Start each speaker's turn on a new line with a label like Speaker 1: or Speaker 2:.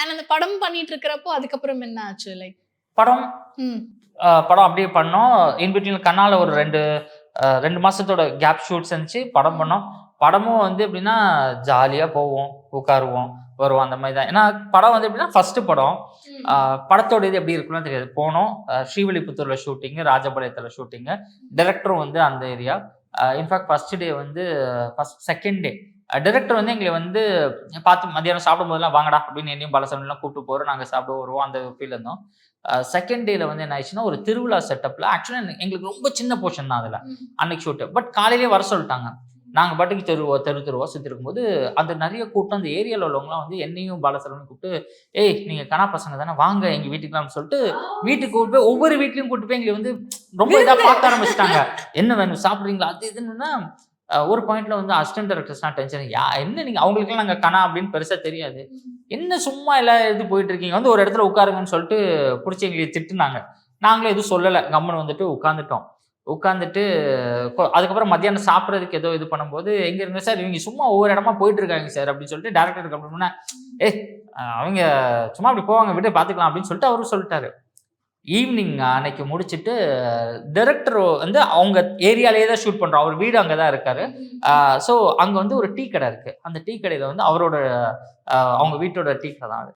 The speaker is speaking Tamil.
Speaker 1: அந்த படம் பண்ணிட்டு இருக்கிறப்போ அதுக்கப்புறம் என்ன ஆச்சு? லைக்
Speaker 2: படம்
Speaker 1: ம்.
Speaker 2: படம் அப்படியே பண்ணோம். இன்பிட்வீன் கண்ணால ஒரு 2 மாசத்தோட கேப் ஷூட்ஸ் இருந்துச்சு. படம் பண்ணோம். படமும் வந்து எப்படின்னா, ஜாலியா போவோம், உட்காருவோம், வருவோம் அந்த மாரி தான். ஏன்னா படம் வந்து எப்படின்னா, ஃபர்ஸ்ட் படம்.
Speaker 1: ம்.
Speaker 2: படத்தோட இது எப்படி இருக்கும்லாம் தெரியாது. போனோம். ஸ்ரீவில்லிபுத்தூர்ல ஷூட்டிங்கு, ராஜபாளையத்துல ஷூட்டிங்கு. டைரக்டரும் வந்து அந்த ஏரியா. இன்ஃபாக்ட் ஃபர்ஸ்ட் டே வந்து செகண்ட் டே டைரக்டர் வந்து எங்கள வந்து பார்த்து மதியானம் சாப்பிடும்போதெல்லாம் வாங்கடா அப்படின்னு என்னையும் பாலசரவணன்லாம் கூப்பிட்டு போறோம். நாங்க சாப்பிட வருவோம். அந்த ஃபீல்ல இருந்தோம். செகண்ட் டேல வந்து என்ன ஆயிடுச்சுன்னா, ஒரு திருவிழா செட்டப்ல ஆக்சுவலா எங்களுக்கு ரொம்ப சின்ன போர்ஷன் தான் அதுல.
Speaker 1: ம்.
Speaker 2: அன்னைக்கு ஷூட். பட் காலையிலேயே வர சொல்ட்டாங்க. நாங்க பாட்டுக்கு தெருவா சுத்தி இருக்கும்போது, அந்த நெறைய கூட்டம் அந்த ஏரியால உள்ளவங்கலாம் வந்து என்னையும் பாலசரவணனையும் கூப்பிட்டு, "ஏய் நீங்க கனா பசங்க தானே வாங்க எங்க வீட்டுக்குலாம்னு" சொல்லிட்டு வீட்டுக்கு கூட்டிட்டு போய் ஒவ்வொரு வீட்லயும் கூட்டிட்டு போய் எங்கள வந்து ரொம்ப இதா பார்க்க ஆரம்பிச்சுட்டாங்க. என்ன வேணும் சாப்பிடுறீங்களா? அது இதுன்னுன்னா ஒரு பாயிண்ட்ல வந்து அசிஸ்டன்ட் டைரக்டர்ஸ்லாம் டென்ஷன். என்ன நீங்க அவங்களுக்கெல்லாம் நாங்க கனா அப்படின்னு பெருசா தெரியாது. என்ன சும்மா எல்லா இது போயிட்டு இருக்கீங்க? வந்து ஒரு இடத்துல உட்காருங்கன்னு சொல்லிட்டு புடிச்சு எங்கள திட்டுனாங்க. நாங்களும் எதுவும் சொல்லல. கம்முனு வந்துட்டு உட்கார்ந்துட்டோம். உட்கார்ந்துட்டு அதுக்கப்புறம் மத்தியானம் சாப்பிடுறதுக்கு ஏதோ இது பண்ணும்போது, எங்க இருங்க சார் இவங்க சும்மா ஒவ்வொரு இடமா போயிட்டு இருக்காங்க சார் அப்படின்னு சொல்லிட்டு டைரக்டர் கம்ப்ளைண்ட் பண்ணா, ஏய் அவங்க சும்மா அப்படி போவாங்க விடு பார்த்துக்கலாம் அப்படின்னு சொல்லிட்டு அவரும் சொல்லிட்டாரு. ஈவினிங் அன்னைக்கு முடிச்சுட்டு டைரக்டர் வந்து அவங்க ஏரியாலேயே தான் ஷூட் பண்றோம். அவர் வீடு அங்க தான் இருக்காரு. ஸோ அங்க வந்து ஒரு டீ கடை இருக்கு. அந்த டீ கடையில வந்து அவரோட அவங்க வீட்டோட டீ கடை தான் அது.